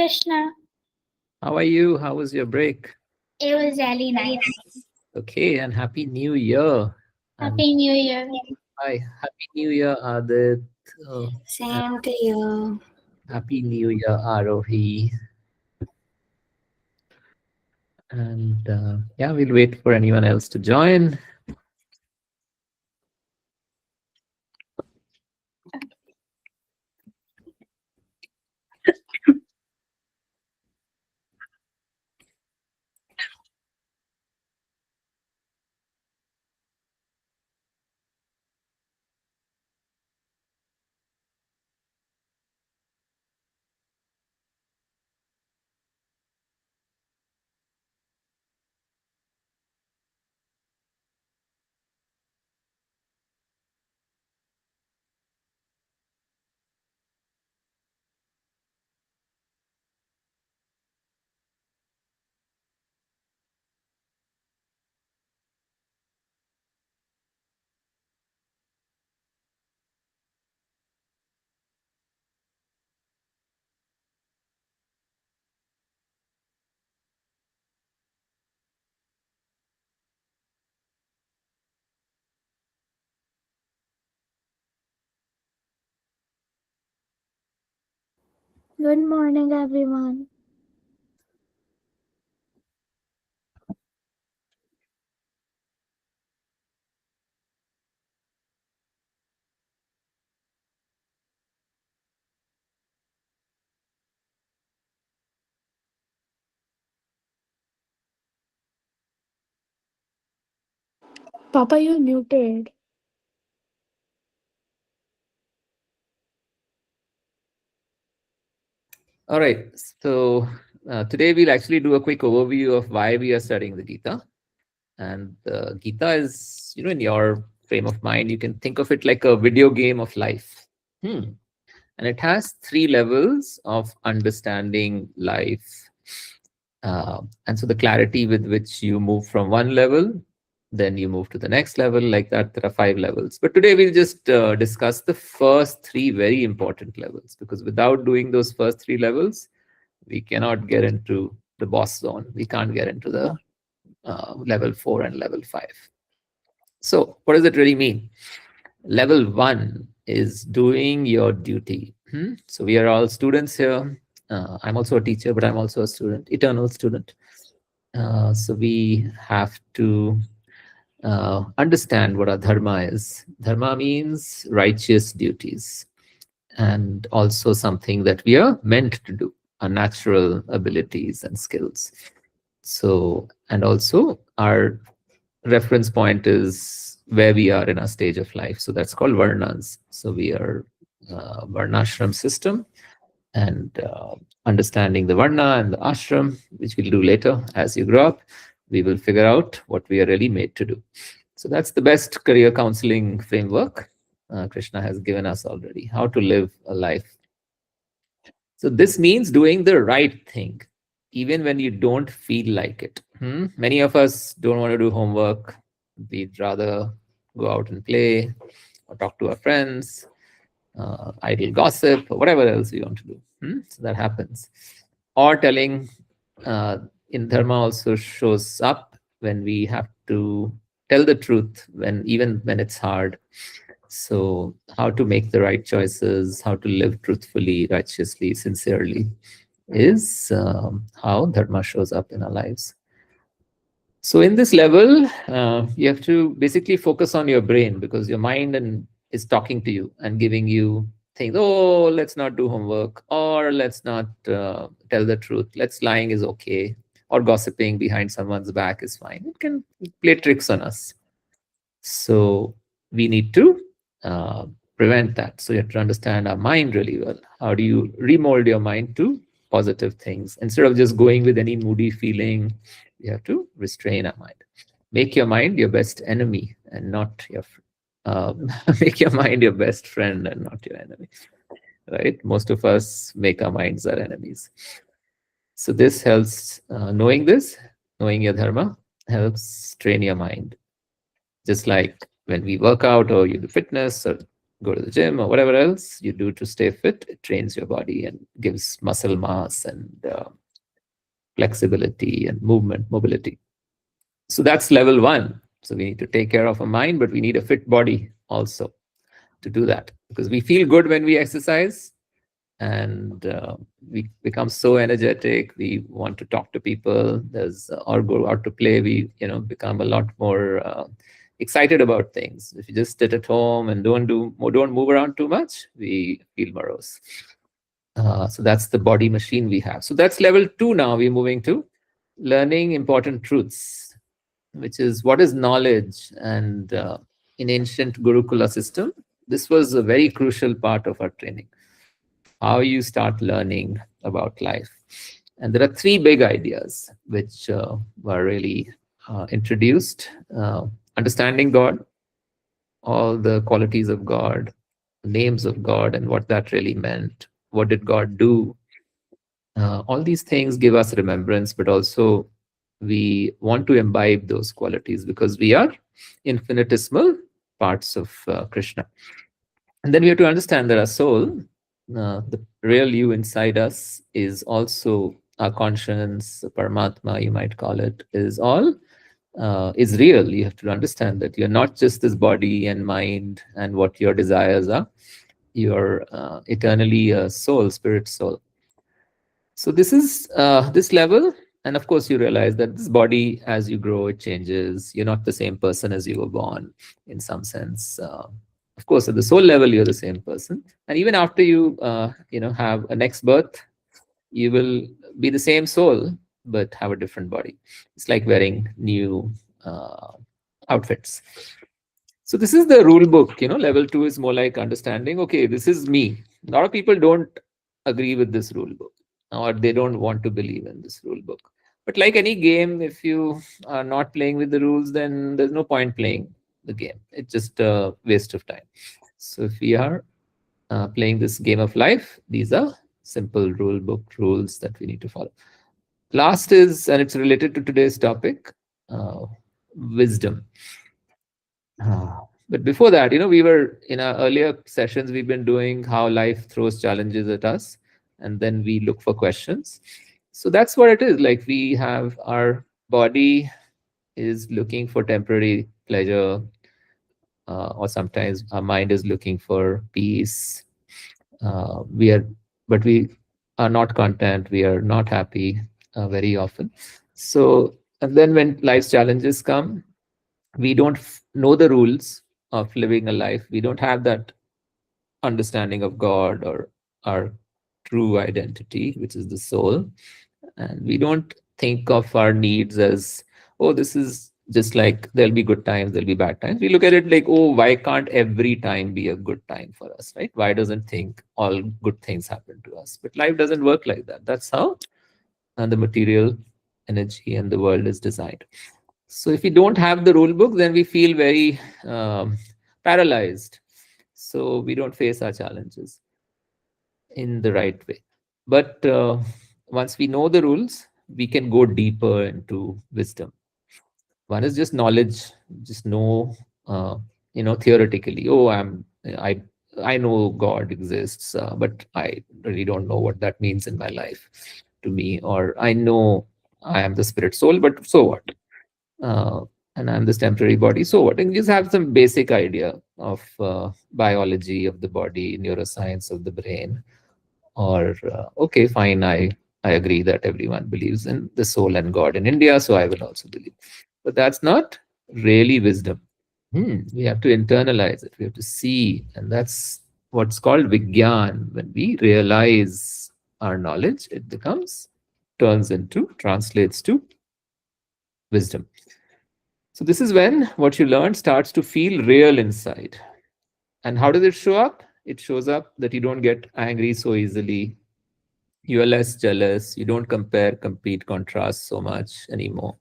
Krishna. How are you? How was your break? It was really nice. Okay, and Happy New Year. And Happy New Year. hi, Happy New Year, Adit. And Same to you. Happy New Year, Arohi. And yeah, we'll wait for anyone else to join. Good morning, everyone. Papa, you're muted. All right, so today we'll actually do a quick overview of why we are studying the Gita. And the Gita is, in your frame of mind, you can think of it like a video game of life. And it has three levels of understanding life. And so the clarity with which you move from one level, then you move to the next level, like that, there are five levels. But today we'll just discuss the first three very important levels, because without doing those first three levels, we cannot get into the boss zone. We can't get into the level 4 and level 5. So what does it really mean? Level 1 is doing your duty. So we are all students here. I'm also a teacher, but I'm also a student, eternal student. So we have to understand what our dharma is. Dharma means righteous duties, and also something that we are meant to do, our natural abilities and skills. So, and also our reference point is where we are in our stage of life. So that's called varnas. So we are varnashram system, and understanding the varna and the ashram, which we'll do later as you grow up, we will figure out what we are really made to do. So that's the best career counseling framework Krishna has given us already, how to live a life. So this means doing the right thing, even when you don't feel like it. Many of us don't want to do homework. We'd rather go out and play or talk to our friends, idle gossip, or whatever else we want to do. So that happens. Or telling in dharma also shows up when we have to tell the truth, even when it's hard. So how to make the right choices, how to live truthfully, righteously, sincerely, is how dharma shows up in our lives. So in this level, you have to basically focus on your brain, because your mind is talking to you and giving you things. Oh, let's not do homework, or let's not tell the truth. Lying is okay, or gossiping behind someone's back is fine. It can play tricks on us. So we need to uh, prevent that. So you have to understand our mind really well. How do you remold your mind to positive things instead of just going with any moody feeling? You have to restrain our mind. Make your mind your best enemy and not your make your mind your best friend and not your enemy. Right? Most of us make our minds our enemies. So this helps. Knowing your dharma helps train your mind. Just like when we work out or you do fitness or go to the gym or whatever else you do to stay fit, it trains your body and gives muscle mass and flexibility and movement, mobility. So that's level one. So we need to take care of our mind, but we need a fit body also to do that, because we feel good when we exercise, and we become so energetic. We want to talk to people. There's or go out to play. We become a lot more excited about things. If you just sit at home and don't move around too much, we feel morose. So that's the body machine we have. So that's level two. Now we're moving to learning important truths, which is what is knowledge. And in ancient Gurukula system, this was a very crucial part of our training, how you start learning about life. And there are three big ideas which were really introduced. Understanding God, all the qualities of God, names of God, and what that really meant. What did God do? All these things give us remembrance, but also we want to imbibe those qualities because we are infinitesimal parts of Krishna. And then we have to understand that our soul, the real you inside us, is also our conscience, Paramatma, you might call it, is real. You have to understand that you're not just this body and mind and what your desires are. You're eternally a soul, spirit soul. So this is this level. And of course, you realize that this body, as you grow, it changes. You're not the same person as you were born, in some sense. Of course, at the soul level, you're the same person. And even after you, have a next birth, you will be the same soul, but have a different body. It's like wearing new outfits. So this is the rule book. Level two is more like understanding, okay, this is me. A lot of people don't agree with this rule book, or they don't want to believe in this rule book. But like any game, if you are not playing with the rules, then there's no point playing the game. It's just a waste of time. So if we are playing this game of life, these are simple rule book rules that we need to follow. Last is, and it's related to today's topic, wisdom. But before that, we were in our earlier sessions, we've been doing how life throws challenges at us, and then we look for questions. So that's what it is. Like, we have our body is looking for temporary pleasure, or sometimes our mind is looking for peace. But we are not content. We are not happy very often. So, and then when life's challenges come, we don't know the rules of living a life. We don't have that understanding of God or our true identity, which is the soul. And we don't think of our needs as, oh, this is just like there'll be good times, there'll be bad times. We look at it like, oh, why can't every time be a good time for us, right? Why doesn't think all good things happen to us? But life doesn't work like that. That's how the material energy and the world is designed. So if we don't have the rule book, then we feel very paralyzed. So we don't face our challenges in the right way. But once we know the rules, we can go deeper into wisdom. One is just knowledge, just know, theoretically. Oh, I know God exists, but I really don't know what that means in my life to me. Or I know I am the spirit soul, but so what? And I'm this temporary body. So what? And you just have some basic idea of biology of the body, neuroscience of the brain. Or okay, fine, I agree that everyone believes in the soul and God in India, so I will also believe. But that's not really wisdom. We have to internalize it. We have to see, and that's what's called Vigyan. When we realize our knowledge, it translates to wisdom. So this is when what you learn starts to feel real inside. And how does it show up? It shows up that you don't get angry so easily. You are less jealous. You don't compare, compete, contrast so much anymore.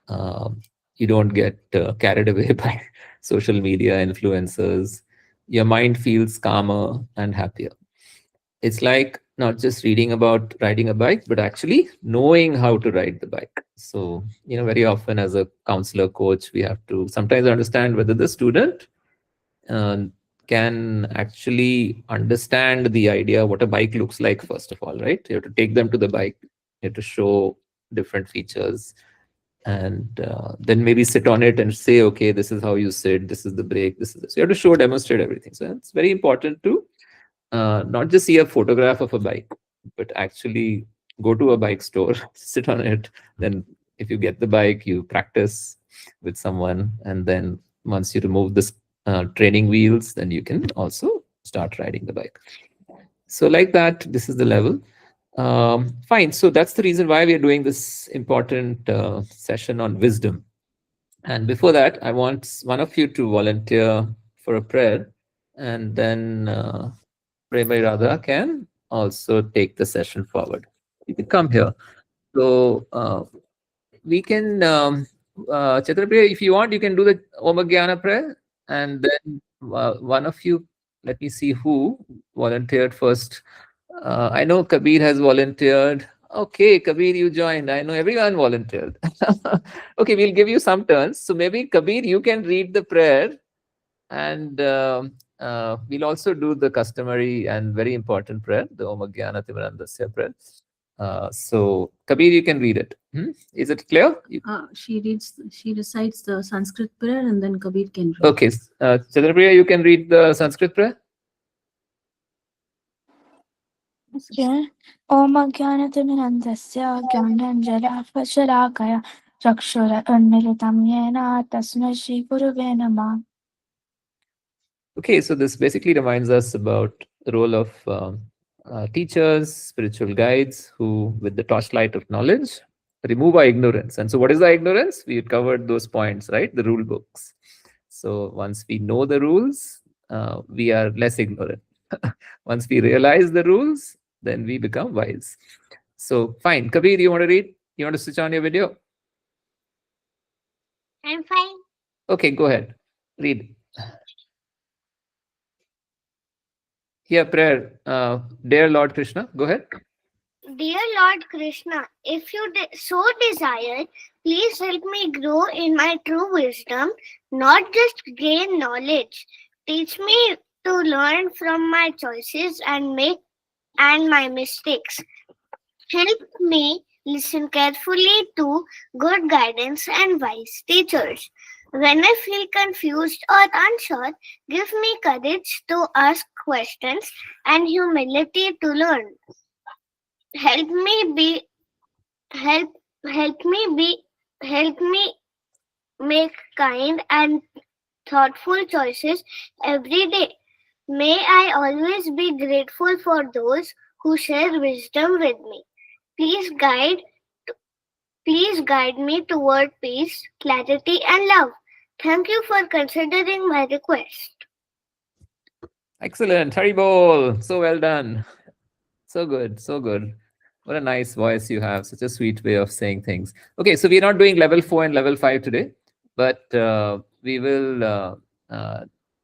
Um, you don't get carried away by social media influencers. Your mind feels calmer and happier. It's like not just reading about riding a bike, but actually knowing how to ride the bike. So, very often as a counselor coach, we have to sometimes understand whether the student uh, can actually understand the idea what a bike looks like, first of all, right? You have to take them to the bike, you have to show different features, and then maybe sit on it and say, okay, this is how you sit, this is the brake, this is this. You have to show, demonstrate everything. So it's very important to not just see a photograph of a bike, but actually go to a bike store, sit on it. Then, if you get the bike, you practice with someone, and then once you remove this training wheels, then you can also start riding the bike. So, like that, this is the level. Fine. So that's the reason why we are doing this important session on wisdom. And before that, I want one of you to volunteer for a prayer, and then Prema Radha can also take the session forward. You can come here. So we can, Chatrapriya, if you want, you can do the Om Jnana prayer, and then one of you, let me see who volunteered first. I know Kabir has volunteered. Okay, Kabir, you joined. I know everyone volunteered. Okay, we'll give you some turns. So maybe Kabir, you can read the prayer, and we'll also do the customary and very important prayer, the Om Jnana Timirandasya prayer. So, Kabir, you can read it. Is it clear? She recites the Sanskrit prayer and then Kabir can read. Okay. Chandrapriya, you can read the Sanskrit prayer? Okay. Om Jnanatimirandasya Jnananjalakaya Chakshura Unmilitam Yena Tasmai Shri Gurave Namah. Okay, so this basically reminds us about the role of teachers, spiritual guides who, with the torchlight of knowledge, remove our ignorance. And so, what is the ignorance? We covered those points, right? The rule books. So, once we know the rules, we are less ignorant. Once we realize the rules, then we become wise. So, fine. Kabir, you want to read? You want to switch on your video? I'm fine. Okay, go ahead. Read. Here, prayer. Dear Lord Krishna, go ahead. Dear Lord Krishna, if you so desire, please help me grow in my true wisdom, not just gain knowledge. Teach me to learn from my choices and my mistakes. Help me listen carefully to good guidance and wise teachers. When I feel confused or unsure, give me courage to ask questions and humility to learn. Help me be help help me make kind and thoughtful choices every day. May I always be grateful for those who share wisdom with me. Please guide me toward peace, clarity, and love. Thank you for considering my request. Excellent. Haribol. So well done. So good. So good. What a nice voice you have. Such a sweet way of saying things. Okay, so we're not doing level 4 and level 5 today, but we will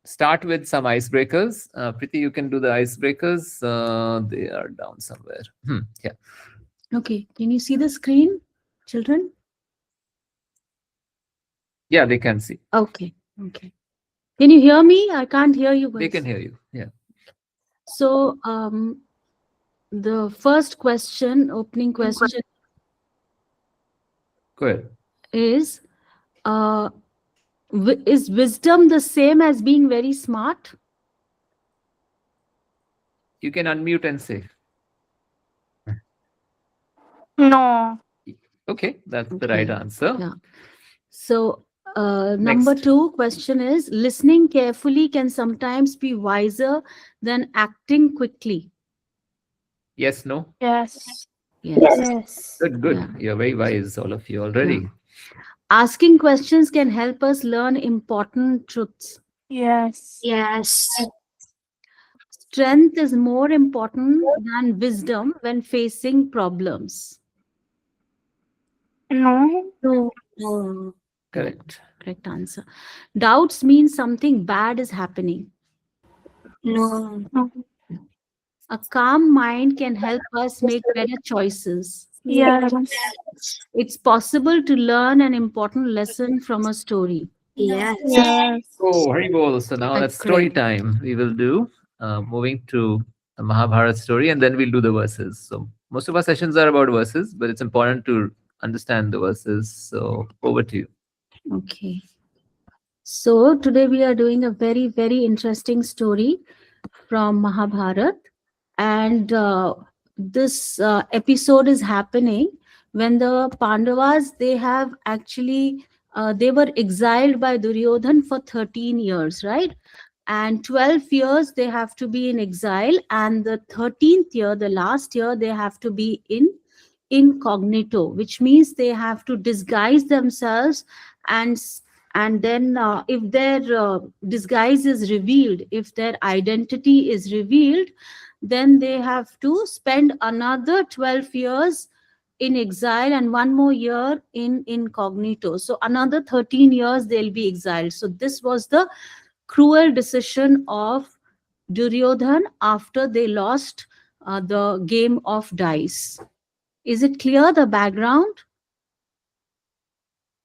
start with some icebreakers. Priti, you can do the icebreakers. They are down somewhere. Yeah. Okay, can you see the screen, children? Yeah, they can see. Okay. Can you hear me? I can't hear you guys. They can hear you. Yeah. So, the first question, opening question Go ahead. is wisdom the same as being very smart? You can unmute and say. No. Okay, that's the right Okay. answer. Yeah. So, number Next. 2 question is, listening carefully can sometimes be wiser than acting quickly. Yes, no? Yes. Yes. Good. Yeah. You're very wise, all of you already. Asking questions can help us learn important truths. Yes. Strength is more important than wisdom when facing problems. No. Correct. Correct answer. Doubts mean something bad is happening. No. A calm mind can help us make better choices. Yes. It's possible to learn an important lesson from a story. No. So, Yes. Oh, Haribol. So now that's story great. time. We will do moving to the Mahabharata story, and then we'll do the verses. So most of our sessions are about verses, but it's important to understand the verses. So over to you. Okay. So today we are doing a very, very interesting story from Mahabharat. And this episode is happening when the Pandavas, they have actually, they were exiled by Duryodhan for 13 years, right? And 12 years they have to be in exile. And the 13th year, the last year, they have to be in incognito, which means they have to disguise themselves. And then if their disguise is revealed, if their identity is revealed, then they have to spend another 12 years in exile and one more year in incognito. So another 13 years they'll be exiled. So this was the cruel decision of Duryodhan after they lost the game of dice. Is it clear, the background?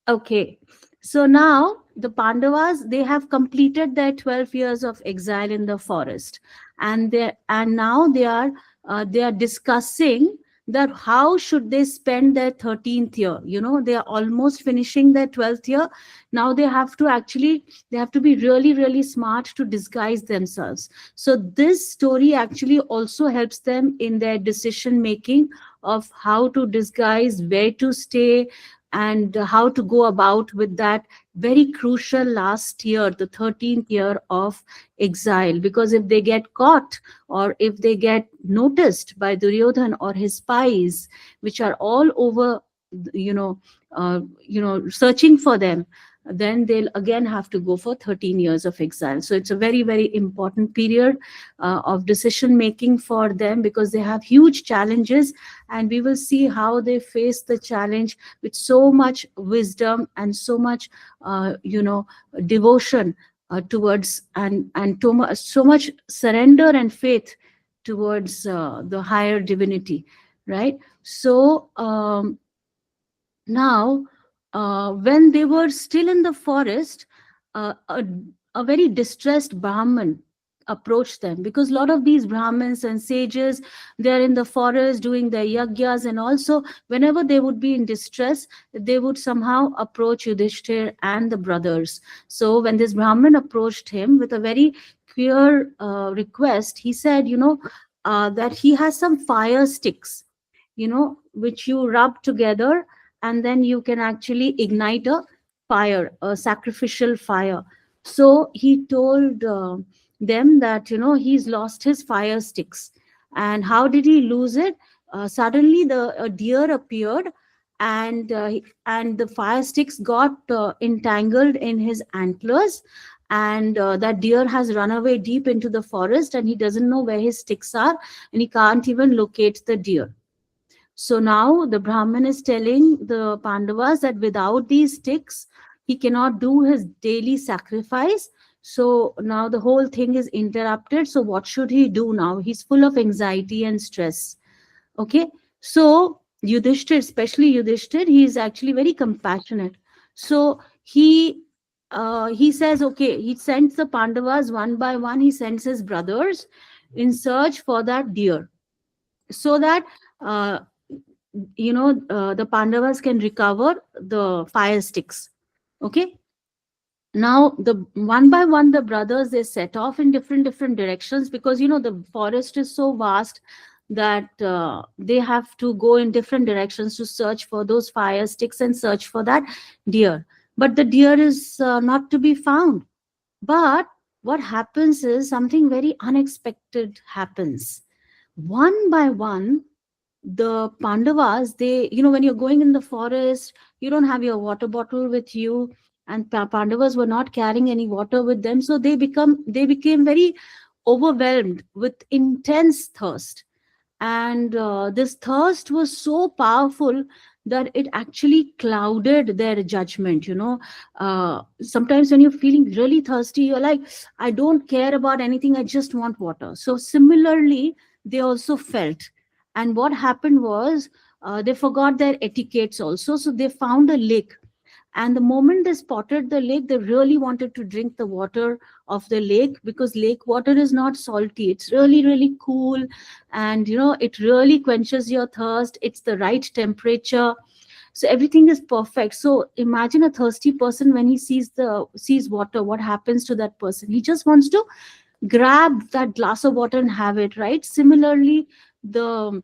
Okay. So now the Pandavas, they have completed their 12 years of exile in the forest, and now they are discussing that how should they spend their 13th year. You know, they are almost finishing their 12th year. Now they have to be really, really smart to disguise themselves. So this story actually also helps them in their decision making of how to disguise, where to stay, and how to go about with that very crucial last year, the 13th year of exile. Because if they get caught, or if they get noticed by Duryodhan or his spies, which are all over, you know, searching for them, then they'll again have to go for 13 years of exile. So it's a very, very important period of decision making for them, because they have huge challenges, and we will see how they face the challenge with so much wisdom and so much devotion towards, so much surrender and faith towards the higher divinity, right? So now, when they were still in the forest, a very distressed Brahmin approached them, because a lot of these Brahmins and sages, they're in the forest doing their yagyas, and also whenever they would be in distress, they would somehow approach Yudhishthir and the brothers. So when this Brahmin approached him with a very clear request, he said, that he has some fire sticks, which you rub together, and then you can actually ignite a fire, a sacrificial fire. So he told them that, he's lost his fire sticks. And how did he lose it? Suddenly the a deer appeared, and the fire sticks got entangled in his antlers, and that deer has run away deep into the forest, and he doesn't know where his sticks are, and he can't even locate the deer. So now the Brahmin is telling the Pandavas that without these sticks, he cannot do his daily sacrifice. So now the whole thing is interrupted. So what should he do now? He's full of anxiety and stress. Okay. So Yudhishthir, especially Yudhishthir, he is actually very compassionate. So he says, okay, he sends the Pandavas one by one. He sends his brothers in search for that deer, so that uh, the Pandavas can recover the fire sticks. Okay. Now the one by one the brothers, they set off in different directions, because the forest is so vast that they have to go in different directions to search for those fire sticks and search for that deer. But the deer is not to be found. But what happens is something very unexpected happens. One by one, the Pandavas, they, when you're going in the forest, you don't have your water bottle with you, and Pandavas were not carrying any water with them, so they became very overwhelmed with intense thirst. And this thirst was so powerful that it actually clouded their judgment. Sometimes when you're feeling really thirsty, you're like, I don't care about anything, I just want water. So similarly, they also felt. And what happened was, they forgot their etiquettes also, so they found a lake. And the moment they spotted the lake, they really wanted to drink the water of the lake, because lake water is not salty. It's really, really cool. And, it really quenches your thirst. It's the right temperature. So everything is perfect. So imagine a thirsty person, when he sees water, what happens to that person? He just wants to grab that glass of water and have it, right? Similarly, the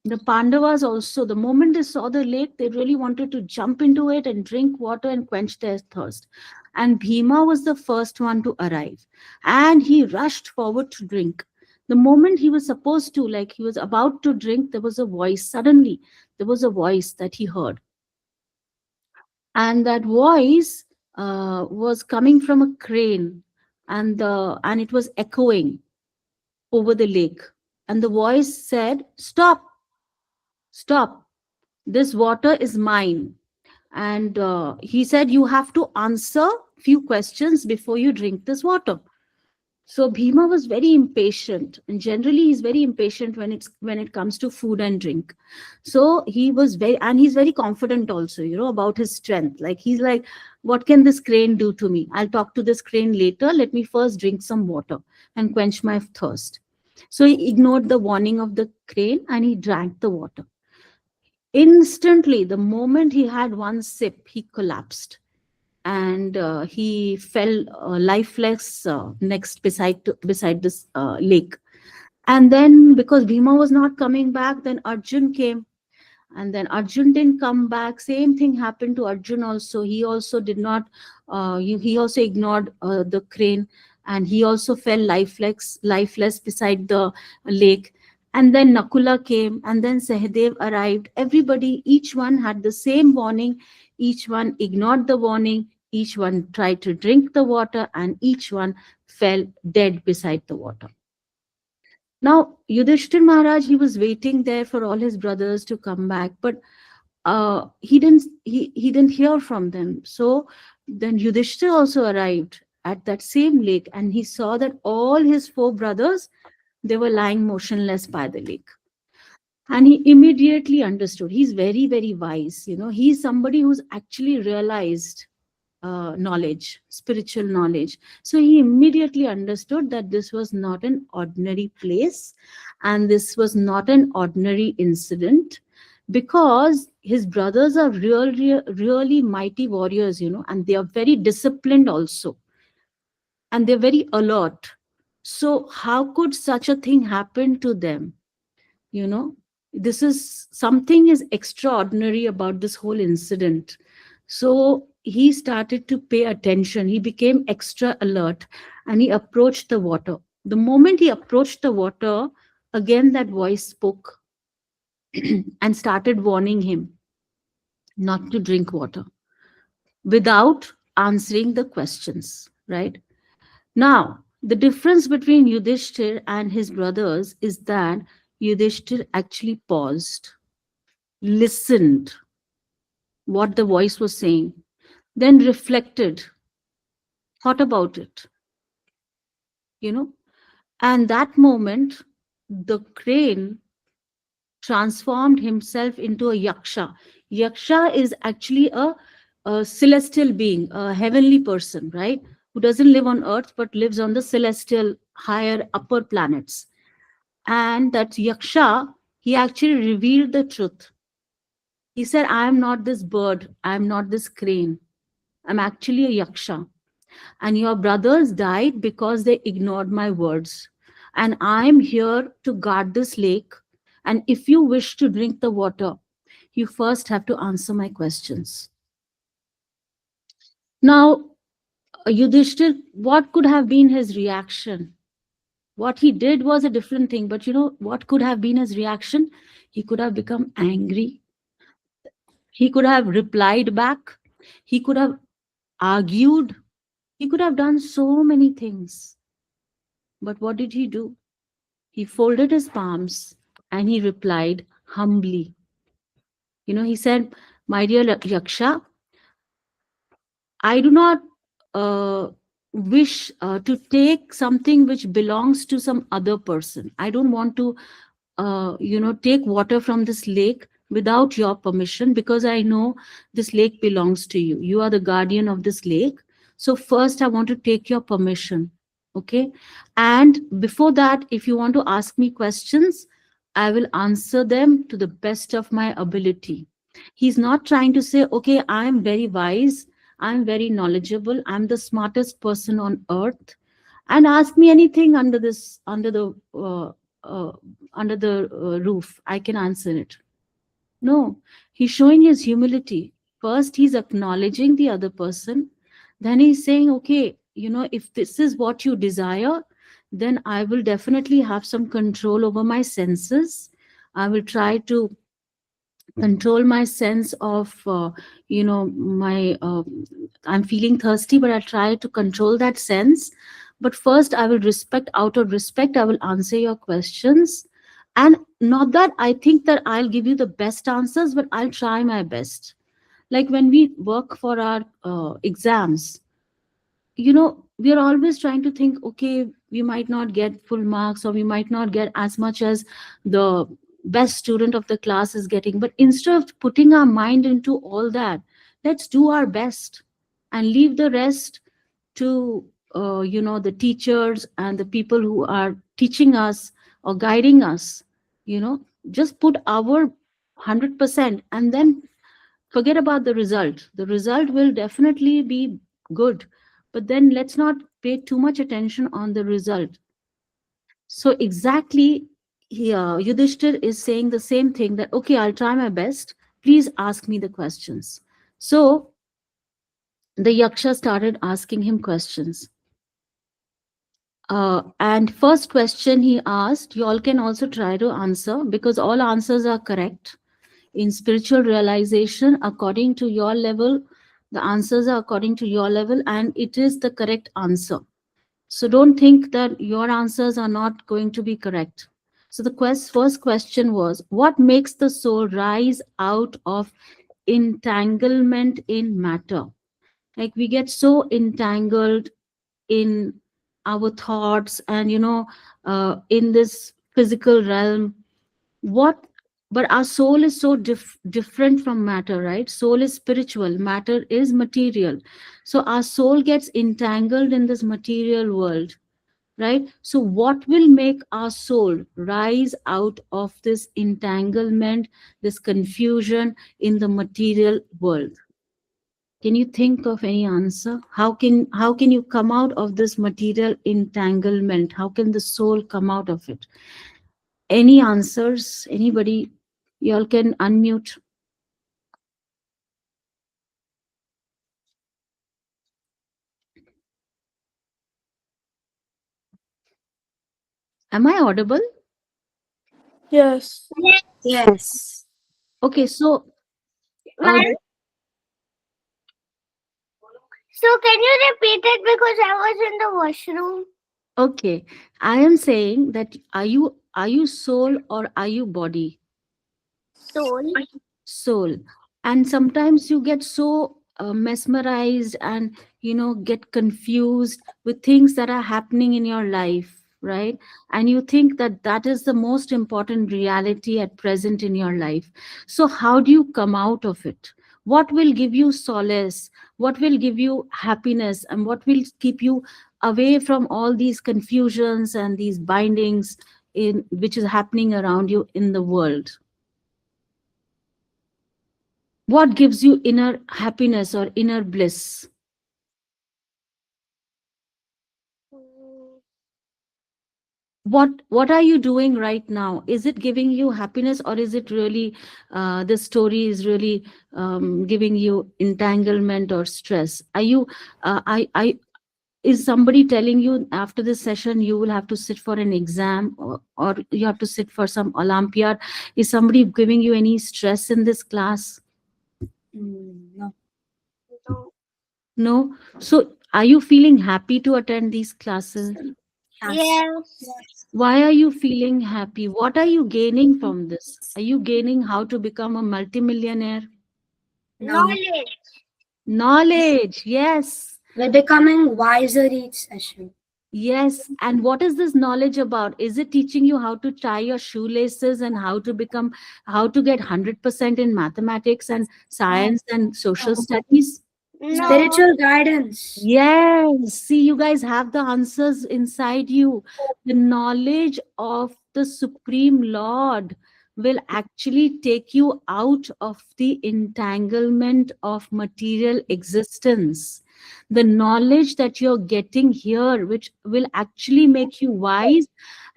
the Pandavas also, the moment they saw the lake, they really wanted to jump into it and drink water and quench their thirst. And Bhima was the first one to arrive. And he rushed forward to drink. The moment he was supposed to, like he was about to drink, there was a voice. Suddenly, there was a voice that he heard. And that voice was coming from a crane, and it was echoing over the lake. And the voice said, "Stop, stop. This water is mine." And he said, "You have to answer few questions before you drink this water." So Bhima was very impatient, and generally he's very impatient when it comes to food and drink. So he was very, and he's very confident also, about his strength. Like he's like, "What can this crane do to me? I'll talk to this crane later. Let me first drink some water and quench my thirst." So he ignored the warning of the crane and he drank the water. Instantly, the moment he had one sip, he collapsed, and he fell lifeless next beside this lake. And then, because Bhima was not coming back, then Arjun came, and then Arjun didn't come back. Same thing happened to Arjun also. He also did not. He also ignored the crane, and he also fell lifeless beside the lake. And then Nakula came, and then Sahadev arrived. Everybody, each one had the same warning. Each one ignored the warning. Each one tried to drink the water, and each one fell dead beside the water. Now, Yudhishthir Maharaj, he was waiting there for all his brothers to come back, but he didn't hear from them. So then Yudhishthir also arrived at that same lake, and he saw that all his four brothers, they were lying motionless by the lake. And he immediately understood. He's very, very wise. He's somebody who's actually realized knowledge, spiritual knowledge. So he immediately understood that this was not an ordinary place, and this was not an ordinary incident, because his brothers are really mighty warriors, and they are very disciplined also, and they're very alert. So how could such a thing happen to them? you know this is something is extraordinary about this whole incident. So he started to pay attention. He became extra alert, and he approached the water. The moment he approached the water, again that voice spoke and started warning him not to drink water without answering the questions, right? Now, the difference between Yudhishthir and his brothers is that Yudhishthir actually paused, listened what the voice was saying, then reflected, thought about it, you know. And that moment, the crane transformed himself into a yaksha. Yaksha is actually a celestial being, a heavenly person, right? Who doesn't live on earth but lives on the celestial, higher, upper planets. And that yaksha, he actually revealed the truth. He said, "I am not this bird, I am not this crane. I'm actually a yaksha. And your brothers died because they ignored my words. And I'm here to guard this lake. And if you wish to drink the water, you first have to answer my questions." Now, Yudhishthir, what could have been his reaction? What he did was a different thing, but what could have been his reaction? He could have become angry. He could have replied back. He could have argued. He could have done so many things. But what did he do? He folded his palms and he replied humbly. He said, "My dear Yaksha, I do not wish to take something which belongs to some other person. I don't want to, take water from this lake without your permission, because I know this lake belongs to you. You are the guardian of this lake. So first I want to take your permission. Okay. And before that, if you want to ask me questions, I will answer them to the best of my ability. He's not trying to say, okay, I'm very wise, I'm very knowledgeable, I'm the smartest person on earth, and ask me anything under this, uh, under the roof. I can answer it. No, he's showing his humility. First, he's acknowledging the other person. Then he's saying, okay, if this is what you desire, then I will definitely have some control over my senses. I will try to control my sense of, my, I'm feeling thirsty, but I try to control that sense. But first, I will respect, out of respect, I will answer your questions. And not that I think that I'll give you the best answers, but I'll try my best. Like when we work for our exams, we are always trying to think, okay, we might not get full marks, or we might not get as much as the best student of the class is getting. But instead of putting our mind into all that, let's do our best and leave the rest to the teachers and the people who are teaching us or guiding us. Just put our 100%, and then forget about the result. The result will definitely be good, but then let's not pay too much attention on the result. So exactly here, Yudhishthir is saying the same thing, that okay, I'll try my best. Please ask me the questions. So the Yaksha started asking him questions. And first question he asked, you all can also try to answer, because all answers are correct. In spiritual realization, according to your level, the answers are according to your level, and it is the correct answer. So don't think that your answers are not going to be correct. So the first question was, what makes the soul rise out of entanglement in matter? Like we get so entangled in our thoughts and in this physical realm. What But our soul is so different from matter, right? Soul is spiritual, matter is material. So our soul gets entangled in this material world, right? So what will make our soul rise out of this entanglement, this confusion in the material world? Can you think of any answer? How can you come out of this material entanglement? How can the soul come out of it? Any answers? Anybody? Y'all can unmute. Am I audible? Yes. Yes. Okay, so Well, so can you repeat it, because I was in the washroom? okay, I am saying that are you soul or are you body? Soul. Soul. And sometimes you get so mesmerized and get confused with things that are happening in your life, right? And you think that that is the most important reality at present in your life. So how do you come out of it? What will give you solace? What will give you happiness? And what will keep you away from all these confusions and these bindings in which is happening around you in the world? What gives you inner happiness or inner bliss? What are you doing right now? Is it giving you happiness, or is it really this story is really giving you entanglement or stress? Are you I is somebody telling you after this session you will have to sit for an exam, or you have to sit for some Olympiad? Is somebody giving you any stress in this class? No. No. No. So are you feeling happy to attend these classes? Yes. Why are you feeling happy? What are you gaining from this? Are you gaining how to become a multimillionaire? No. Knowledge. Knowledge, yes. We're becoming wiser each session. Yes. And what is this knowledge about? Is it teaching you how to tie your shoelaces and how to get 100% in mathematics and science and social studies? No. Spiritual guidance. Yes. See, you guys have the answers inside you. The knowledge of the Supreme Lord will actually take you out of the entanglement of material existence. The knowledge that you're getting here, which will actually make you wise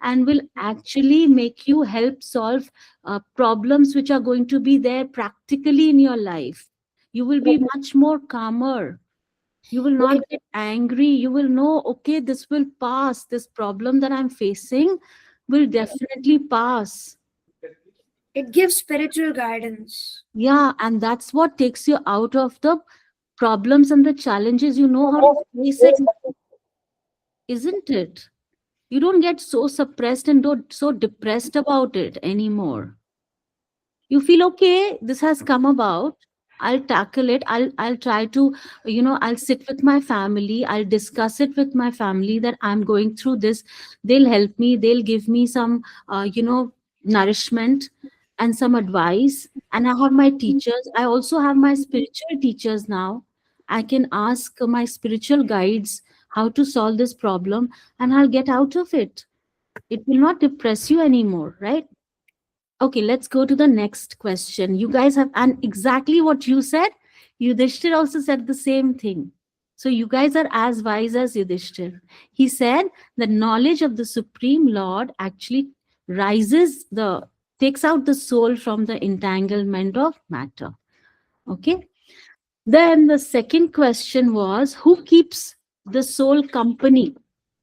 and will actually make you help solve problems which are going to be there practically in your life. You will be much more calmer. You will not get angry. You will know, okay, this will pass. This problem that I'm facing will definitely pass. It gives spiritual guidance. Yeah, and that's what takes you out of the problems and the challenges. You know how to face it, isn't it? You don't get so suppressed and don't so depressed about it anymore. You feel, okay, this has come about, I'll tackle it. I'll try to, I'll sit with my family, I'll discuss it with my family that I'm going through this. They'll help me, they'll give me some nourishment and some advice. And I have my teachers, I also have my spiritual teachers now. I can ask my spiritual guides how to solve this problem, and I'll get out of it. It will not depress you anymore, right? Okay, let's go to the next question. You guys have, and exactly what you said, Yudhishthir also said the same thing. So you guys are as wise as Yudhishthir. He said the knowledge of the Supreme Lord actually takes out the soul from the entanglement of matter. Okay. Then the second question was, who keeps the soul company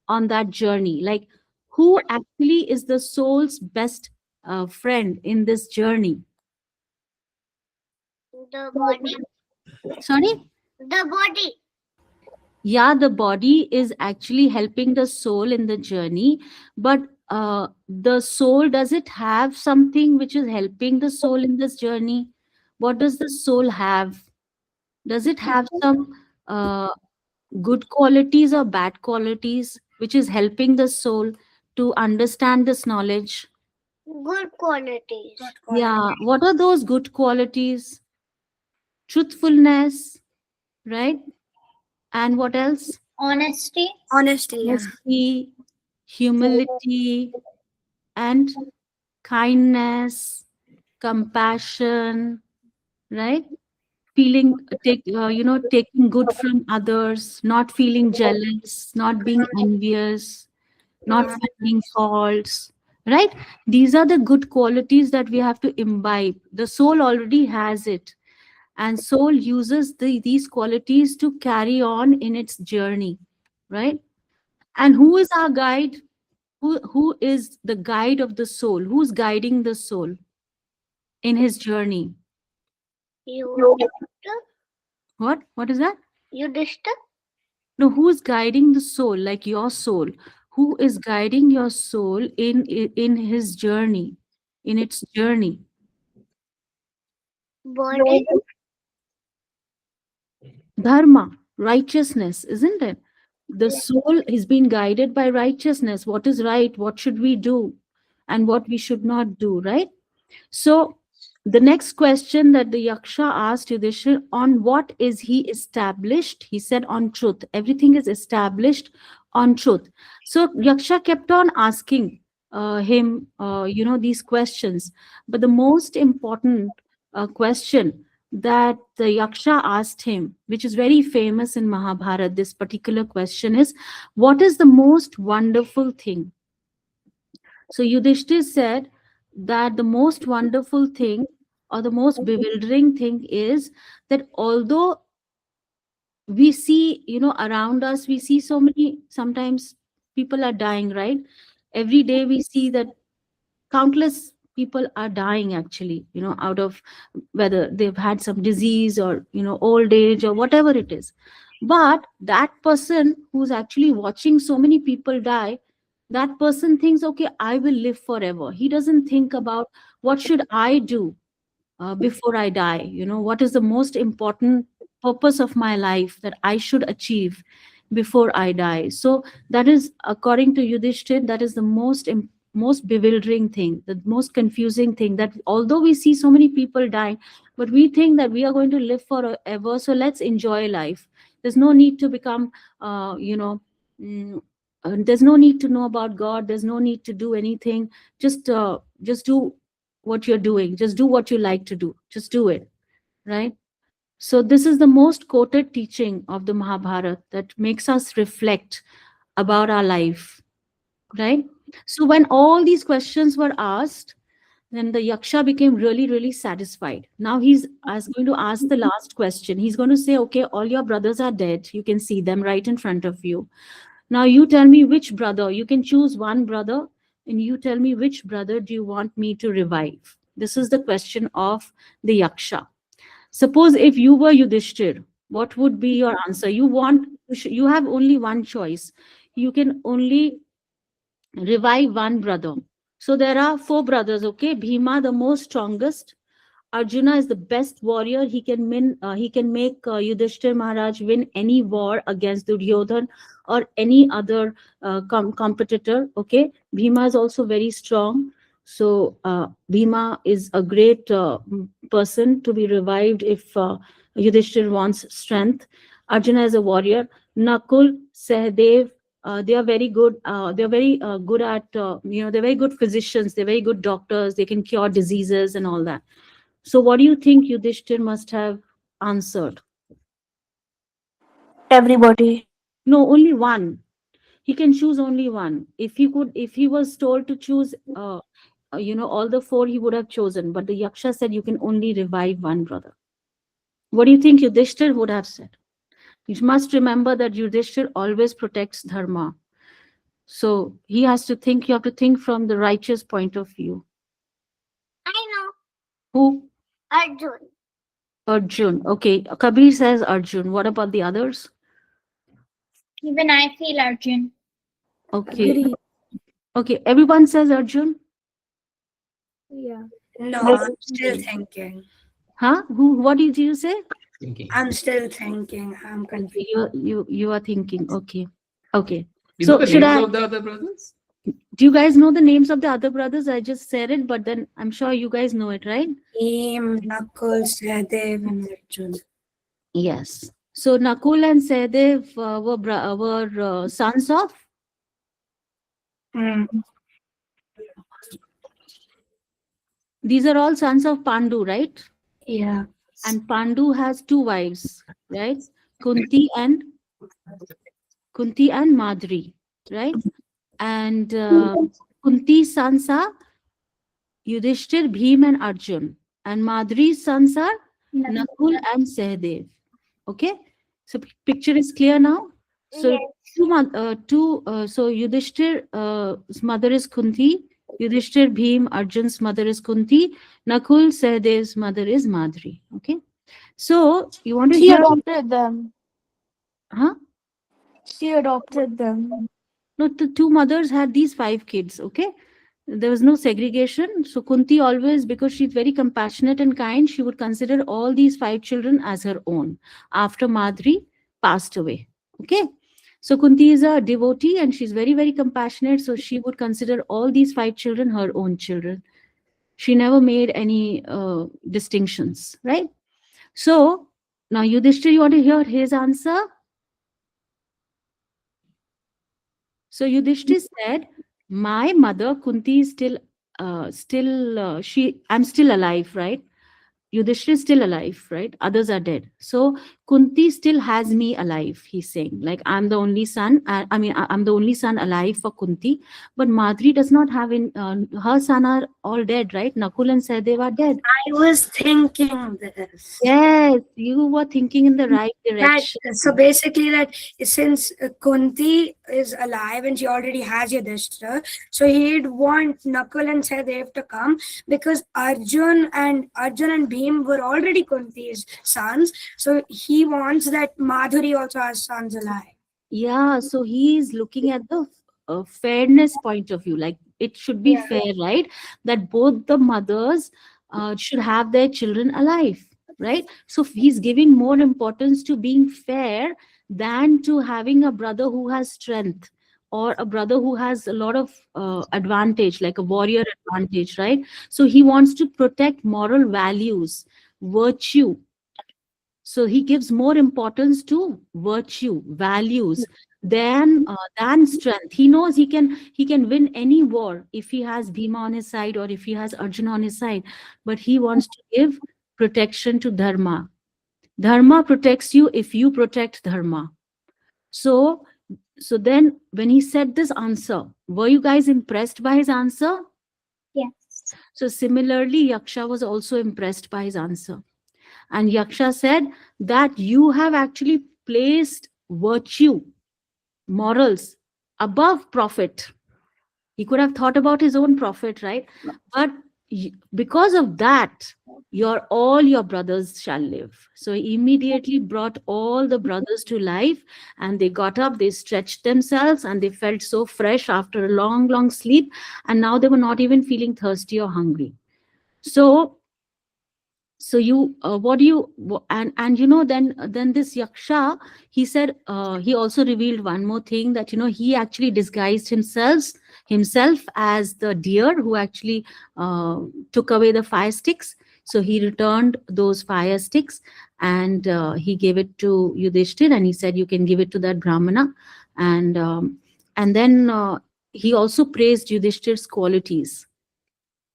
on that journey? Like, who actually is the soul's best friend in this journey? The body. Sorry? The body. Yeah, the body is actually helping the soul in the journey, but the soul, does it have something which is helping the soul in this journey? What does the soul have? Does it have some uh, good qualities or bad qualities which is helping the soul to understand this knowledge? Good qualities. Good quality. Yeah, what are those good qualities? Truthfulness, right? And what else? Honesty. Honesty, yeah. Honesty, humility, and kindness, compassion, right? Taking good from others, not feeling jealous, not being envious, not Yeah. finding faults, right? These are the good qualities that we have to imbibe. The soul already has it, and soul uses these qualities to carry on in its journey, right? And who is our guide? Who is the guide of the soul? Who's guiding the soul in his journey? You. What is that? Yudhishthir. No, who's guiding the soul, like your soul? Who is guiding your soul in his journey, in its journey? Body. Dharma, righteousness, isn't it? The soul is being guided by righteousness. What is right? What should we do? And what we should not do, right? So the next question that the Yaksha asked Yudhishthir, on what is he established? He said on truth. Everything is established on truth. So Yaksha kept on asking him, these questions. But the most important question that the Yaksha asked him, which is very famous in Mahabharata, this particular question is, what is the most wonderful thing? So Yudhishthir said that the most wonderful thing or the most bewildering thing is that although we see, around us, we see so many, sometimes people are dying, right? Every day we see that countless people are dying actually, out of whether they've had some disease or, old age or whatever it is. But that person who's actually watching so many people die, that person thinks, okay, I will live forever. He doesn't think about what should I do before I die. What is the most important purpose of my life that I should achieve? before I die. So that is, according to Yudhishthir, that is the most bewildering thing, the most confusing thing, that although we see so many people dying, but we think that we are going to live forever, so let's enjoy life. There's no need to become, mm, there's no need to know about God. There's no need to do anything. Just do what you're doing. Just do what you like to do. Just do it, right? So this is the most quoted teaching of the Mahabharata that makes us reflect about our life, right? So when all these questions were asked, then the Yaksha became really, really satisfied. Now going to ask the last question. He's going to say, okay, all your brothers are dead. You can see them right in front of you. Now you tell me which brother. You can choose one brother, and you tell me which brother do you want me to revive. This is the question of the Yaksha. Suppose if you were Yudhishthir, what would be your answer? You have only one choice. You can only revive one brother. So there are four brothers, okay? Bhima, the most strongest. Arjuna is the best warrior. He can make Yudhishthir Maharaj win any war against Duryodhan or any other competitor. Okay, Bhima is also very strong. So Bhima is a great person to be revived if Yudhishthir wants strength. Arjuna is a warrior. Nakul, Sahadev, they are very good. They are very good at they're very good physicians. They're very good doctors. They can cure diseases and all that. So what do you think Yudhishthir must have answered? Everybody. No, only one. He can choose only one. If he was told to choose, all the four, he would have chosen. But the Yaksha said you can only revive one brother. What do you think Yudhishthir would have said? You must remember that Yudhishthir always protects dharma. So he has to think. You have to think from the righteous point of view. I know. Who? Arjun. Arjun. Okay. Kabir says Arjun. What about the others? Even I feel Arjun. Okay. Agree. Okay. Everyone says Arjun. Yeah. No, Yes. I'm still thinking. Huh? Who? What did you say? Thinking. I'm still thinking. I'm confused. You are thinking. Okay. Okay. You So know the should names I? of the other brothers? Do you guys know the names of the other brothers? I just said it, but then I'm sure you guys know it, right? Aim, Nakul, Sahadev, and Arjun. Yes. So Nakul and Sahadev were sons of. Mm. These are all sons of Pandu, right? Yeah. And Pandu has two wives, right? Kunti and Madri, right? And Kunti's sons are Yudhishthir, Bhim, and Arjun. And Madri's sons are Nakul and Sahadev. Okay, so picture is clear now. So Yes. so Yudhishthir's mother is Kunti. Yudhishthir, Bhim, Arjun's mother is Kunti. Nakul, Sahadev's mother is Madri. Okay, so you want to She hear? adopted them. Huh? She adopted them. No, the two mothers had these 5 kids. Okay, there was no segregation. So Kunti always, because she's very compassionate and kind, she would consider all these 5 children as her own after Madri passed away. Okay, so Kunti is a devotee and she's very, very compassionate. So she would consider all these 5 children her own children. She never made any distinctions, right? So now Yudhishthir, you want to hear his answer? So Yudhishthir said, "My mother Kunti is I'm still alive, right? Yudhishthir is still alive, right? Others are dead. So Kunti still has me alive." He's saying, like, I'm the only son. I'm the only son alive for Kunti, but Madri does not have her son are all dead, right? Nakul and Sahadev are dead. I was thinking this. Yes, you were thinking in the right That direction. so basically that since Kunti is alive and she already has Yudhishthira, so he'd want Nakul and Sahadev to come because Arjun and Bhim were already Kunti's sons, so he wants that Madhuri also has sons alive. Yeah, so he is looking at the fairness point of view. Like, it should be Yeah. fair, right? That both the mothers should have their children alive, right? So he's giving more importance to being fair than to having a brother who has strength, or a brother who has a lot of advantage, like a warrior advantage, right? So he wants to protect moral values, virtue. So he gives more importance to virtue, values, than strength. He knows he can win any war if he has Bhima on his side or if he has Arjuna on his side, but he wants to give protection to dharma. Dharma protects you if you protect dharma. So so then when he said this answer, were you guys impressed by his answer? Yes. So similarly, Yaksha was also impressed by his answer. And Yaksha said that you have actually placed virtue, morals, above profit. He could have thought about his own profit, right? But because of that, all your brothers shall live. So he immediately brought all the brothers to life, and they got up, they stretched themselves, and they felt so fresh after a long, long sleep. And now they were not even feeling thirsty or hungry. So you what do you and then this Yaksha, he said, he also revealed one more thing, that he actually disguised himself as the deer who actually took away the fire sticks. So he returned those fire sticks, and he gave it to Yudhishthir, and he said, you can give it to that brahmana. And then he also praised Yudhishthir's qualities,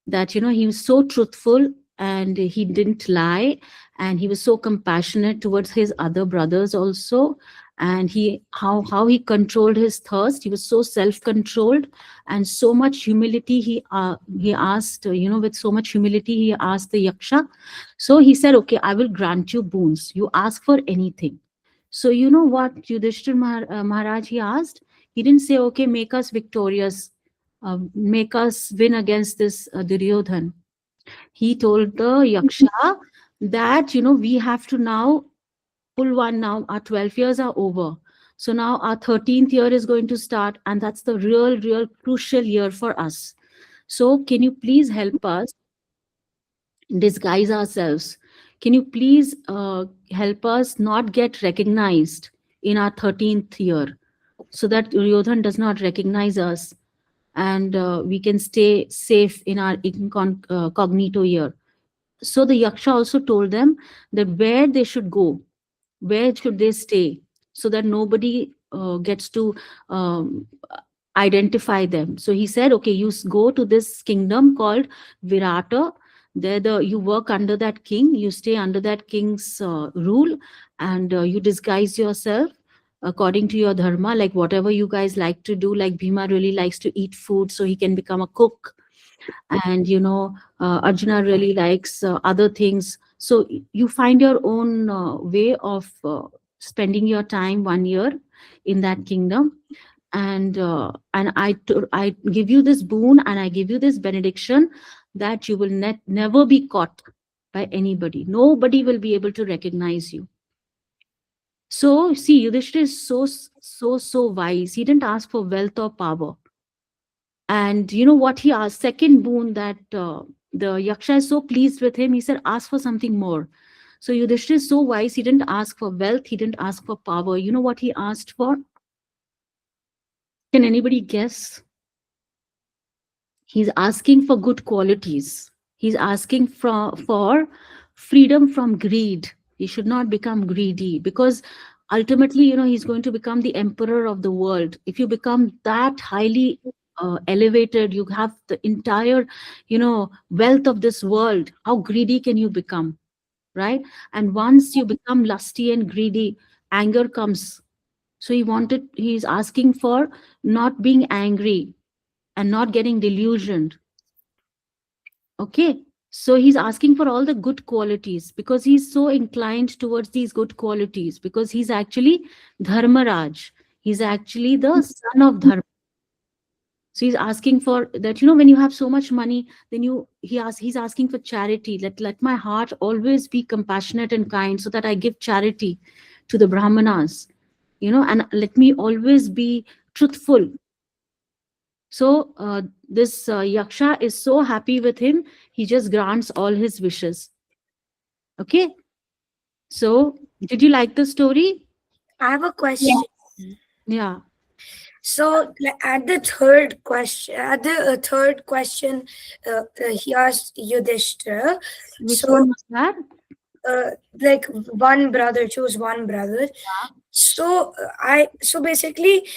that he was so truthful, and he didn't lie, and he was so compassionate towards his other brothers also. And how he controlled his thirst. He was so self controlled, and so much humility. He asked, with so much humility, he asked the Yaksha. So he said, okay, I will grant you boons, you ask for anything. So you know what Yudhishthir Maharaj, he asked? He didn't say, okay, make us victorious, make us win against this Duryodhan. He told the Yaksha that, we have to now pull one now. Our 12 years are over. So now our 13th year is going to start, and that's the real crucial year for us. So can you please help us disguise ourselves? Can you please help us not get recognized in our 13th year, so that Duryodhan does not recognize us, and we can stay safe in our incognito year? So the Yaksha also told them that where they should go, where should they stay, so that nobody gets to identify them. So he said, okay, you go to this kingdom called Virata. There you work under that king, you stay under that king's rule, and you disguise yourself according to your dharma, like whatever you guys like to do. Like Bhima really likes to eat food, so he can become a cook. And Arjuna really likes other things. So you find your own way of spending your time 1 year in that kingdom. And I give you this boon, and I give you this benediction, that you will never be caught by anybody. Nobody will be able to recognize you. So see, Yudhishthira is so wise. He didn't ask for wealth or power. And you know what he asked? Second boon, that the Yaksha is so pleased with him. He said, ask for something more. So Yudhishthira is so wise. He didn't ask for wealth. He didn't ask for power. You know what he asked for? Can anybody guess? He's asking for good qualities. He's asking for freedom from greed. He should not become greedy, because ultimately, he's going to become the emperor of the world. If you become that highly elevated, you have the entire, wealth of this world. How greedy can you become, right? And once you become lusty and greedy, anger comes. So he's asking for not being angry and not getting delusioned. Okay. So he's asking for all the good qualities, because he's so inclined towards these good qualities, because he's actually Dharmaraj. He's actually the son of Dharma. So he's asking for that, when you have so much money, then he's asking for charity. Let my heart always be compassionate and kind, so that I give charity to the Brahmanas, and let me always be truthful. So this Yaksha is so happy with him, he just grants all his wishes. Okay. So did you like the story? I have a question. Yeah. So at the third question, he asked Yudhishthira. Which So, one was that? like one brother, choose one brother. So basically,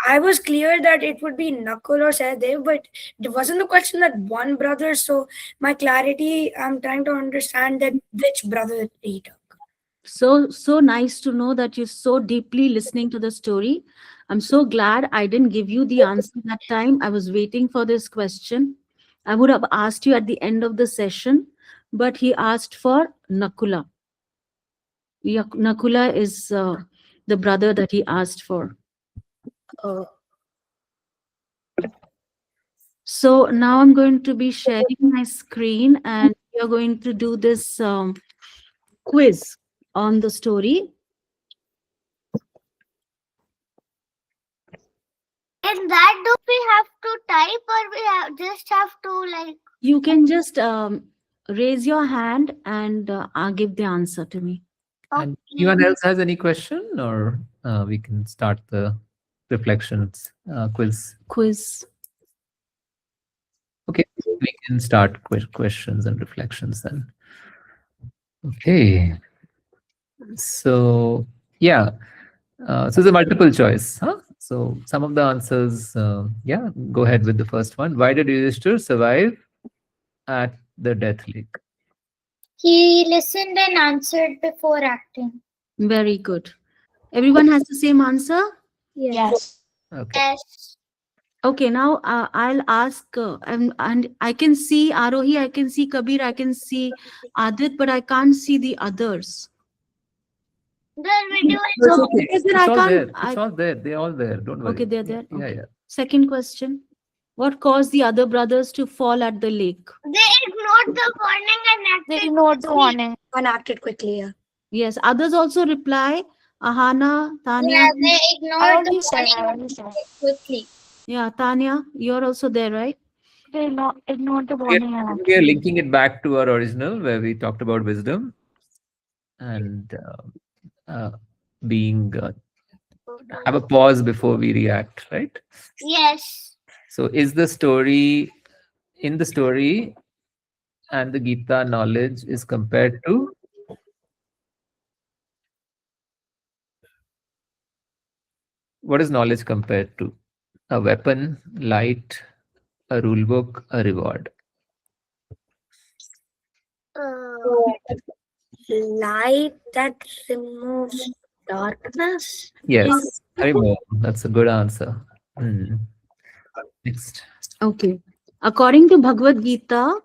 I was clear that it would be Nakul or Sahadev, but it wasn't the question that one brother. So my clarity, I'm trying to understand that which brother he took. So nice to know that you're so deeply listening to the story. I'm so glad I didn't give you the answer that time. I was waiting for this question. I would have asked you at the end of the session, but he asked for Nakula. Nakula is the brother that he asked for. Uh, So now I'm going to be sharing my screen and we are going to do this quiz on the story. In that, do we have to type or just have to like? You can just raise your hand and I'll give the answer to me. And Okay. anyone else has any question, or we can start the reflections quiz. Quiz. Okay, we can start questions and reflections then. Okay. So yeah, so it's a multiple choice, huh? So some of the answers, yeah, go ahead with the first one. Why did Yudhishthir survive at the death lake? He listened and answered before acting. Very good. Everyone has the same answer? Yes. Okay. Yes. Okay, now I'll ask, and I can see Arohi, I can see Kabir, I can see Adit, but I can't see the others. The video is It's So okay. because It's I all can't. there. It's all there. They're all there. Don't worry. Okay, they're there. Yeah, Okay. yeah. Second question. What caused the other brothers to fall at the lake? They ignored the warning and They acted. ignored the warning. and acted quickly. Yeah. Yes, others also reply. Ahana, Tanya. Yeah, they I ignored already the said. warning quickly. Yeah, Tanya, you're also there, right? They ignored the We warning. we are linking it back to our original where we talked about wisdom and being have a pause before we react, right? Yes. So is the story in the story and the Gita knowledge is compared to what is knowledge compared to? A weapon, light, a rule book, a reward. Light that removes darkness. Yes, Harimo, that's a good answer. Hmm. Next. Okay. According to Bhagavad Gita,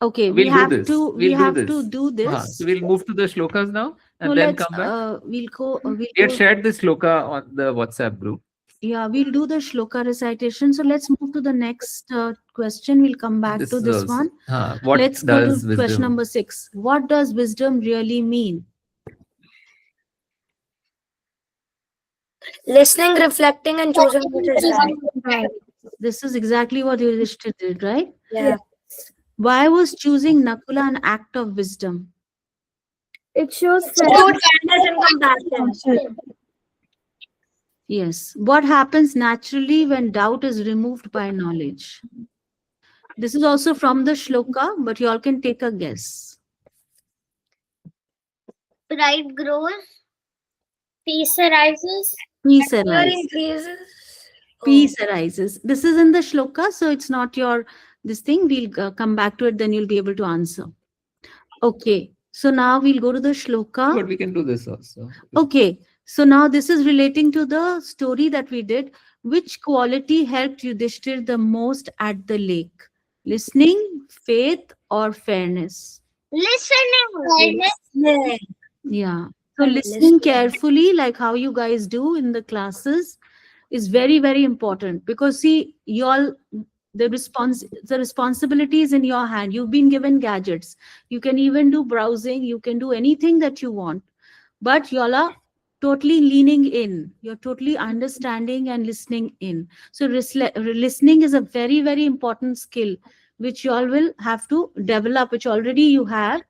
okay, we We'll do have this. to we We'll do have this. to do this. So we'll move to the shlokas now and No, then let's come back. we'll go we'll We had go, shared this shloka on the WhatsApp group. yeah, we'll do the shloka recitation. So let's move to the next question. We'll come back This to is this also- one. What Let's go does to question wisdom? number 6. What does wisdom really mean? Listening, reflecting, and choosing what is right. This is exactly what Yudhishthira did, right? Yeah. Why was choosing Nakula an act of wisdom? It shows Kindness and compassion. Yes. What happens naturally when doubt is removed by knowledge? This is also from the shloka, but you all can take a guess. Pride grows. peace arises. Peace Fear arises. increases. Peace arises. This is in the shloka, so it's not your this thing. We'll come back to it, then you'll be able to answer. Okay. So now we'll go to the shloka. But we can do this also. Okay. So now this is relating to the story that we did. Which quality helped Yudhishthir the most at the lake? Listening, faith, or fairness? Listening. Yeah. So listening carefully, like how you guys do in the classes, is very, very important because see, you all the responsibility is in your hand. You've been given gadgets. You can even do browsing, you can do anything that you want, but you all are totally leaning in. You're totally understanding and listening in. So listening is a very, very important skill which you all will have to develop, which already you have,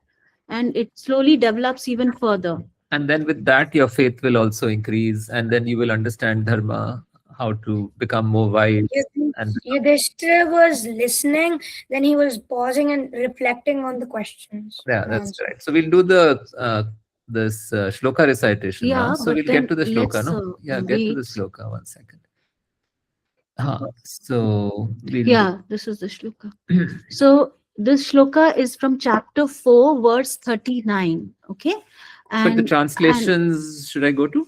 and it slowly develops even further. And then with that, your faith will also increase, and then you will understand dharma, how to become more wise. You think And Yudhishthira was listening, then he was pausing and reflecting on the questions. yeah, and that's answers. right. So we'll do the this shloka recitation now. Yeah, So but we'll then get to the shloka, let's no? Yeah, get to the wait. shloka. 1 second. So we'll Yeah, this is the shloka. So this shloka is from chapter 4, verse 39. Okay. but the And translations should I go to?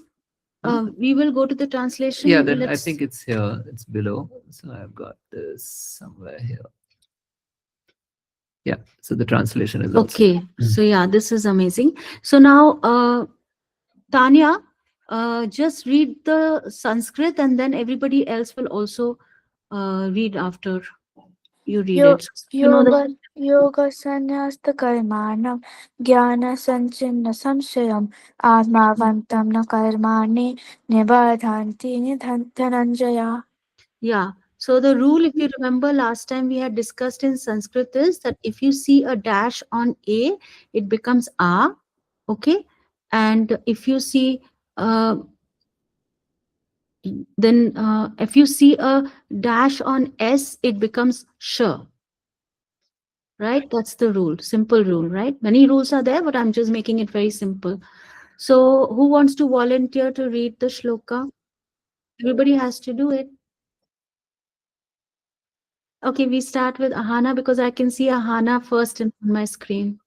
we will go to the translation. Yeah, then I Let's- think it's here. It's below. So I've got this somewhere here. Yeah. So the translation is also. Okay. So yeah, this is amazing. So now, Tanya, just read the Sanskrit, and then everybody else will also read after you read Yo- it. You know the योगसन्न्यास्तकर्माणं ज्ञानसञ्चिन्नसंशयम् आत्मावन्तं न कर्माणि निबध्नन्ति Dhananjaya. Yeah. So the rule, if you remember last time we had discussed in Sanskrit, is that if you see a dash on A, it becomes A. Okay. And if you see, then if you see a dash on S, it becomes sh. Right? That's the rule. Simple rule, right? Many rules are there, but I'm just making it very simple. So who wants to volunteer to read the shloka? Everybody has to do it. Okay, we start with Ahana because I can see Ahana first on my screen.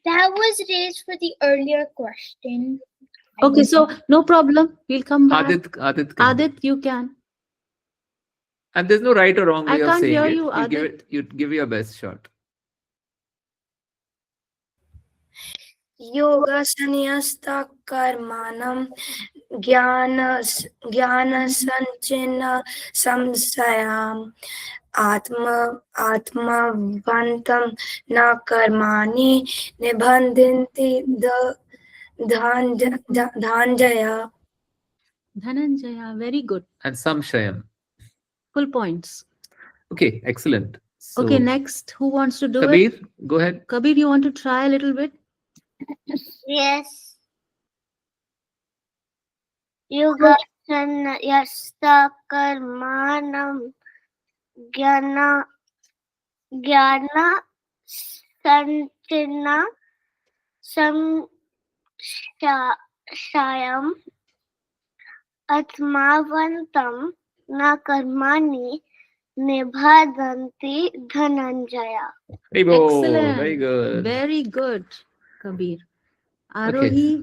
That was raised for the earlier question. Okay, so no problem. We'll come back. Adit, Adit, you can. and there's no right or wrong I way of can't saying hear it. you, You give Adit. it. You give your best shot. योगसन्न्यस्तकर्माणं ज्ञानसञ्चिन्न संशयाम् आत्मवन्तं न कर्माणि निबध्नन्ति धाञ्जया. Dhananjaya, very good. And samshayam. Full points. Okay, excellent. So Okay, next, who wants to do it? Kabir, go ahead. Kabir, you want to try a little bit? Yes. Yogasannyastakarmanam ज्ञान संचिन्ना संशयम् आत्मावन्तं न कर्माणि निबध्नन्ति Dhananjaya. Excellent. Very good. Very good, Kabir. Okay. Arohi,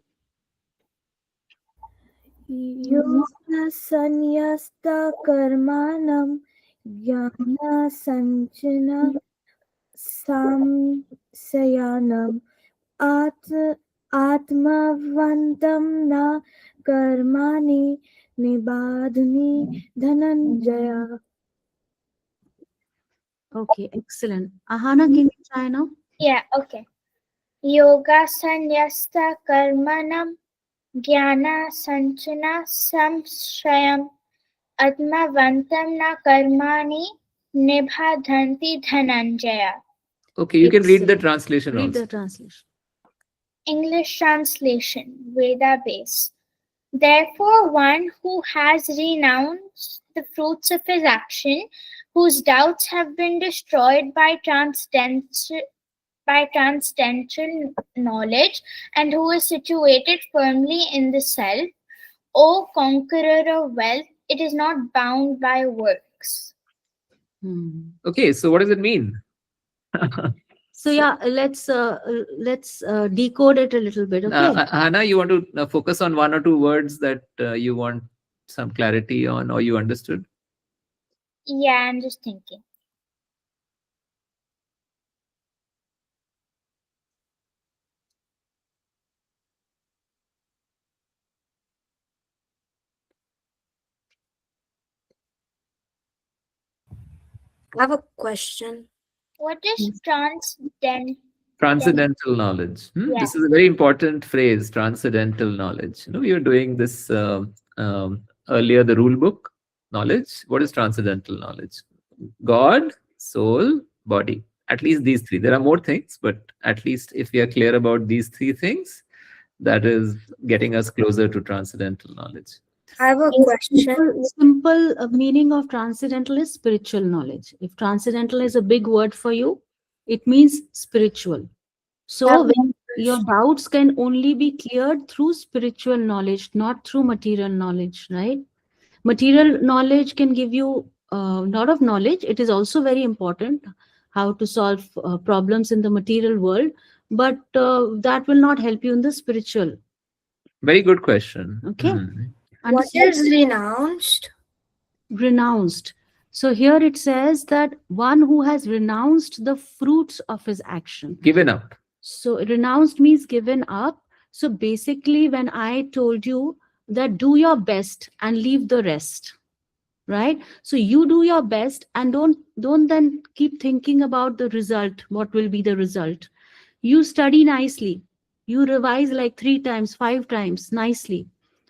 योगसन्न्यस्तकर्माणं ज्ञानसञ्चिन्न संशयानम् आत्मवन्तं न कर्माणि निबध्नि Dhananjaya. okay, excellent. Ahana, can you try now? Yeah, okay. Yoga sanyasta karmanam jnana sanchana samshayam atmavantam na karmani nibhadhanti dhananjaya. Okay, you can read the Excellent. translation Read also. the translation. English translation, Veda base. Therefore, one who has renounced the fruits of his action, whose doubts have been destroyed by transcendental knowledge, and who is situated firmly in the self, O conqueror of wealth, it is not bound by works. Okay, so what does it mean? So yeah, let's decode it a little bit. Okay. Hannah, you want to focus on one or two words that you want some clarity on or you understood? Yeah, I'm just thinking. I have a question. What is transcendent? Transcendental knowledge. Yeah. This is a very important phrase, transcendental knowledge. You know, we were doing this earlier, the rule book knowledge. What is transcendental knowledge? God, soul, body. At least these three. There are more things, but at least if we are clear about these three things, that is getting us closer to transcendental knowledge. I have a question. Simple meaning of transcendental is spiritual knowledge. If transcendental is a big word for you, it means spiritual. So when your doubts can only be cleared through spiritual knowledge, not through material knowledge, right? Material knowledge can give you a lot of knowledge. It is also very important how to solve problems in the material world, but that will not help you in the spiritual. Very good question. Okay. What Understand? is renounced? Renounced. So here it says that one who has renounced the fruits of his action. Given up. So renounced means given up. So basically, when I told you that do your best and leave the rest, right? So you do your best and don't then keep thinking about the result. What will be the result? You study nicely. You revise like 3 times, 5 times nicely,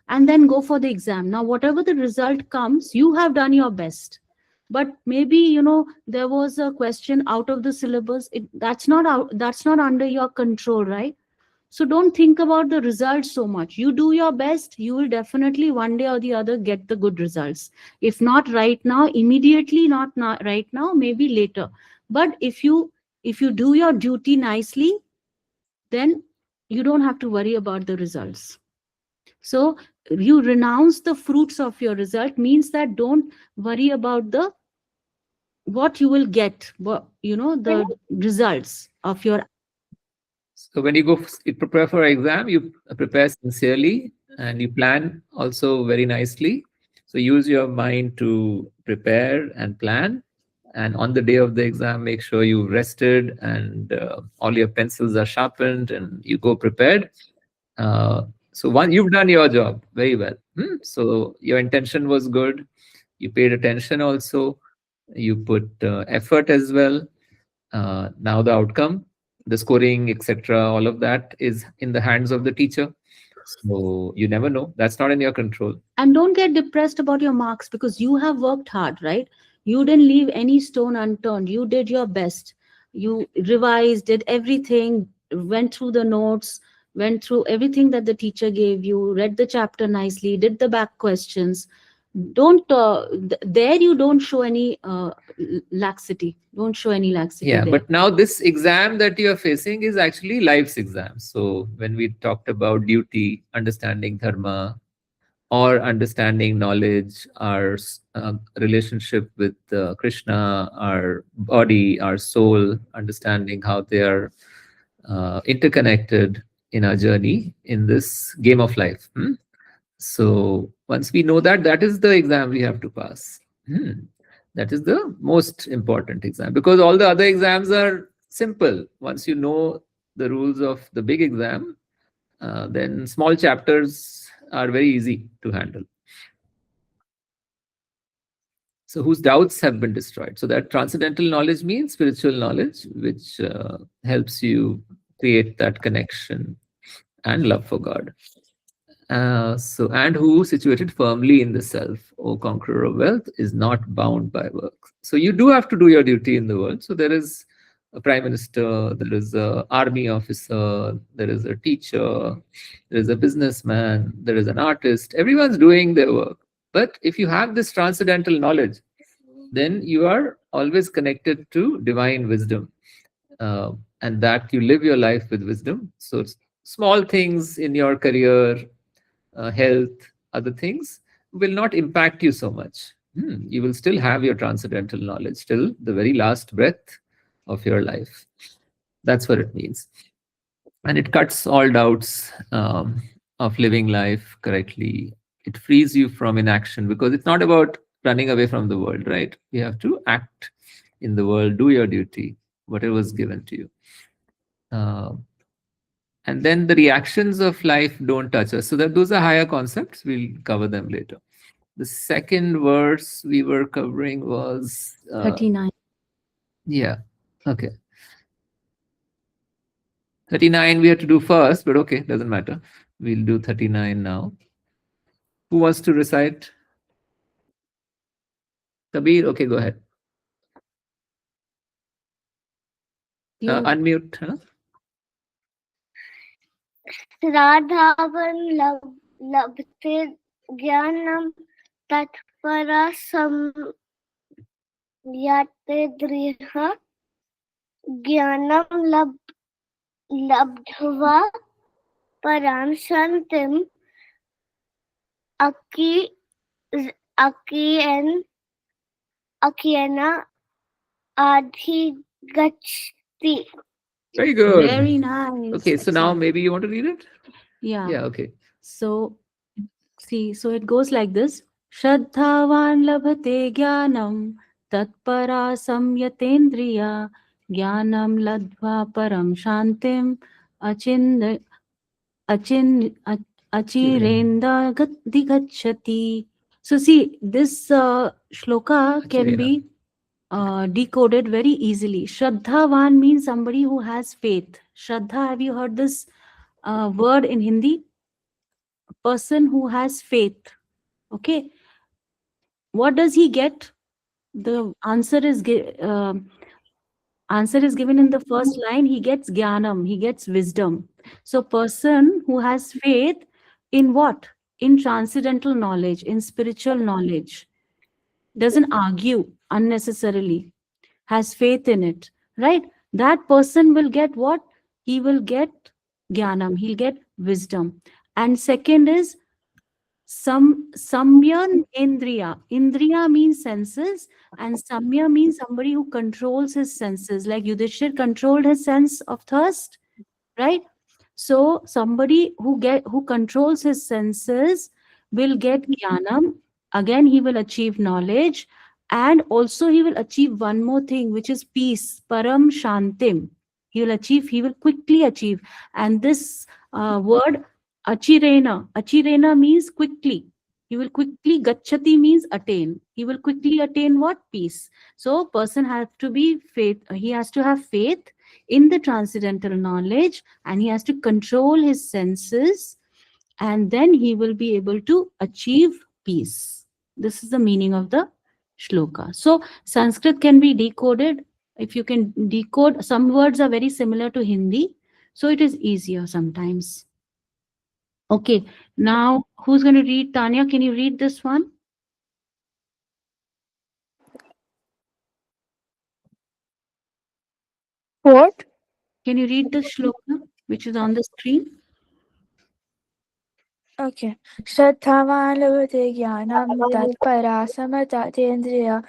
and then go for the exam. Now, whatever the result comes, you have done your best. But maybe there was a question out of the syllabus. That's not out. That's not under your control, right? So don't think about the results so much. You do your best, you will definitely one day or the other get the good results. If not right now, immediately, not right now, maybe later. But if you do your duty nicely, then you don't have to worry about the results. So you renounce the fruits of your result means that don't worry about the what you will get, the results of your. So when you prepare for exam, you prepare sincerely and you plan also very nicely. So use your mind to prepare and plan. And on the day of the exam, make sure you rested and all your pencils are sharpened and you go prepared. So one, you've done your job very well. So your intention was good. You paid attention also. You put effort as well. Now the outcome, the scoring, etc., all of that is in the hands of the teacher. So you never know. That's not in your control. And don't get depressed about your marks because you have worked hard, right? You didn't leave any stone unturned. You did your best. You revised, did everything, went through the notes, went through everything that the teacher gave you, read the chapter nicely, did the back questions. Don't there you don't show any laxity. Don't show any laxity Yeah, there. but now this exam that you are facing is actually life's exam. So when we talked about duty, understanding dharma, or understanding knowledge, our relationship with Krishna, our body, our soul, understanding how they are interconnected in our journey in this game of life. So once we know that, that is the exam we have to pass. That is the most important exam because all the other exams are simple. Once you know the rules of the big exam, then small chapters are very easy to handle. So whose doubts have been destroyed. So that transcendental knowledge means spiritual knowledge, which helps you create that connection and love for God. And who situated firmly in the self, O conqueror of wealth, is not bound by work. So you do have to do your duty in the world. So there is a prime minister, there is a army officer, there is a teacher, there is a businessman, there is an artist. Everyone's doing their work. But if you have this transcendental knowledge, then you are always connected to divine wisdom, and that you live your life with wisdom. So small things in your career, health, other things will not impact you so much. You will still have your transcendental knowledge till the very last breath of your life. That's what it means. And it cuts all doubts of living life correctly. It frees you from inaction because it's not about running away from the world, right? You have to act in the world, do your duty, whatever was given to you. And then the reactions of life don't touch us. So that those are higher concepts. We'll cover them later. The second verse we were covering was 39. Yeah. Okay. 39 we have to do first, but okay, doesn't matter. We'll do 39 now. Who wants to recite? Kabir, okay, go ahead. You Unmute. Huh? श्राद्धावन लभते ज्ञानम तत्परा संयते दृह ज्ञानम लब्ध्वा परां शान्तिम अकी अकियन अकियना अधिगच्छति. Very good. Very nice. Okay, so now Excellent. maybe you want to read it? Yeah. Yeah, okay. So, see, so it goes like this. Shraddhavan labhate jnanam tatpara samyatendriya jnanam ladva param shantim achin achin achirenda digachati. So see, this shloka can Achirena. be decoded very easily. Shraddhavan means somebody who has faith. Shraddha, have you heard this word in Hindi? Person who has faith. Okay. What does he get? The answer is given in the first line. He gets jnanam. He gets wisdom. So, person who has faith in what? In transcendental knowledge, in spiritual knowledge, doesn't argue unnecessarily, has faith in it, right? That person will get what? He will get jnanam. He'll get wisdom. And second is samyan indriya. Indriya means senses, and samya means somebody who controls his senses. Like Yudhishthir controlled his sense of thirst, right? So somebody who controls his senses will get jnanam. Again, he will achieve knowledge, and also he will achieve one more thing, which is peace, param shantim. He will quickly achieve. And this word achirena means quickly. He will quickly, gachati means attain. He will quickly attain what? Peace. So person has to be faith. He has to have faith in the transcendental knowledge, and he has to control his senses, and then he will be able to achieve peace. This is the meaning of the shloka. So Sanskrit can be decoded. If you can decode, some words are very similar to Hindi, so it is easier sometimes. Okay, now who's going to read? Tanya, can you read this one? What? Can you read the shloka which is on the screen? Okay. Shraddhavan labhate jnanam tatpara samatatendraya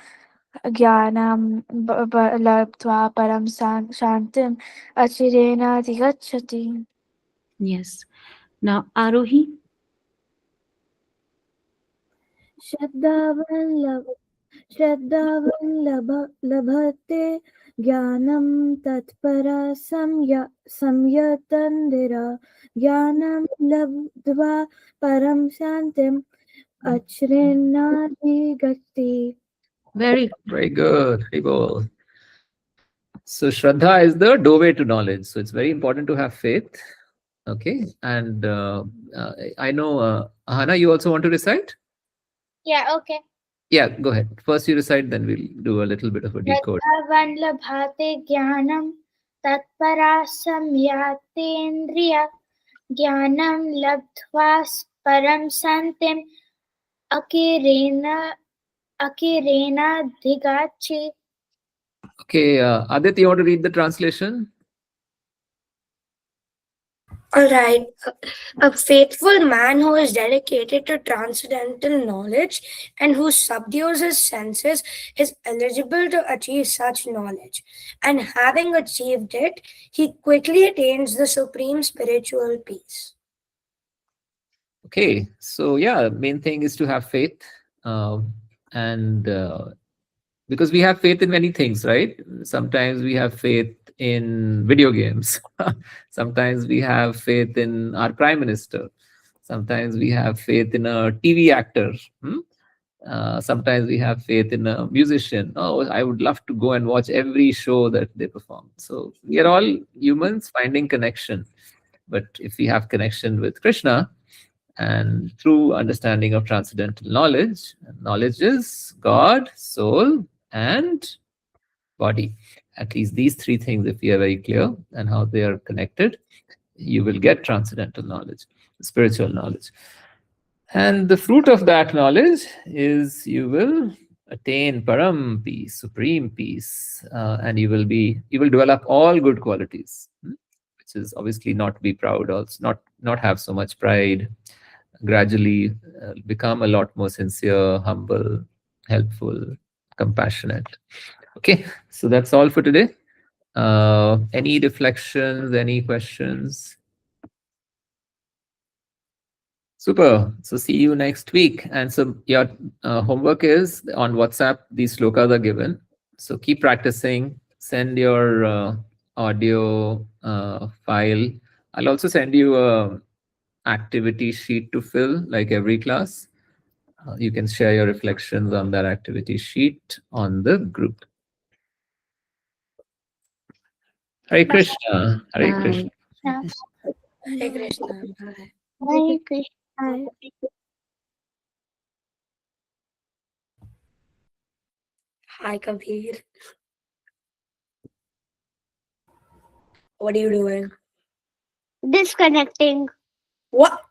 jnanam labdva param shantim achirena digachati. Yes. Now Arohi. श्रद्धावल्लभ लभते ज्ञानं तत्परा संयतन्दिरा ज्ञानं लब्ध्वा परं शान्तिम् अचिरेणाधिगच्छति. Very Very good. Very good. So Shraddha is the doorway to knowledge. So it's very important to have faith. Okay. And I know, Ahana, you also want to recite? Yeah, okay. Yeah, go ahead. First you recite, then we'll do a little bit of a decode. Shraddhavan labhate jnanam tatpara samyateendriya jnanam labdhva param santim akirena dhigachi. Okay, Adit, you want to read the translation? All right. A faithful man who is dedicated to transcendental knowledge and who subdues his senses is eligible to achieve such knowledge. And having achieved it, he quickly attains the supreme spiritual peace. Okay, so yeah, main thing is to have faith. And because we have faith in many things, right? Sometimes we have faith in video games. Sometimes we have faith in our prime minister. Sometimes we have faith in a TV actor. Sometimes we have faith in a musician. Oh, I would love to go and watch every show that they perform. So we are all humans finding connection. But if we have connection with Krishna, and through understanding of transcendental knowledge, knowledge is God, soul, and body. At least these three things, if we are very clear and how they are connected, you will get transcendental knowledge, spiritual knowledge. And the fruit of that knowledge is you will attain param peace, supreme peace, and you will develop all good qualities, which is obviously not be proud, also not have so much pride. Gradually become a lot more sincere, humble, helpful, compassionate. Okay, so that's all for today. Any reflections, any questions? Super. So see you next week. And so your homework is on WhatsApp. These slokas are given. So keep practicing. Send your audio file. I'll also send you a activity sheet to fill, like every class. You can share your reflections on that activity sheet on the group. Hare Krishna. Hare Bye. Krishna. Hare Krishna. Bye. Hare Krishna. Bye. Hi, Kabir. What are you doing? Disconnecting. What?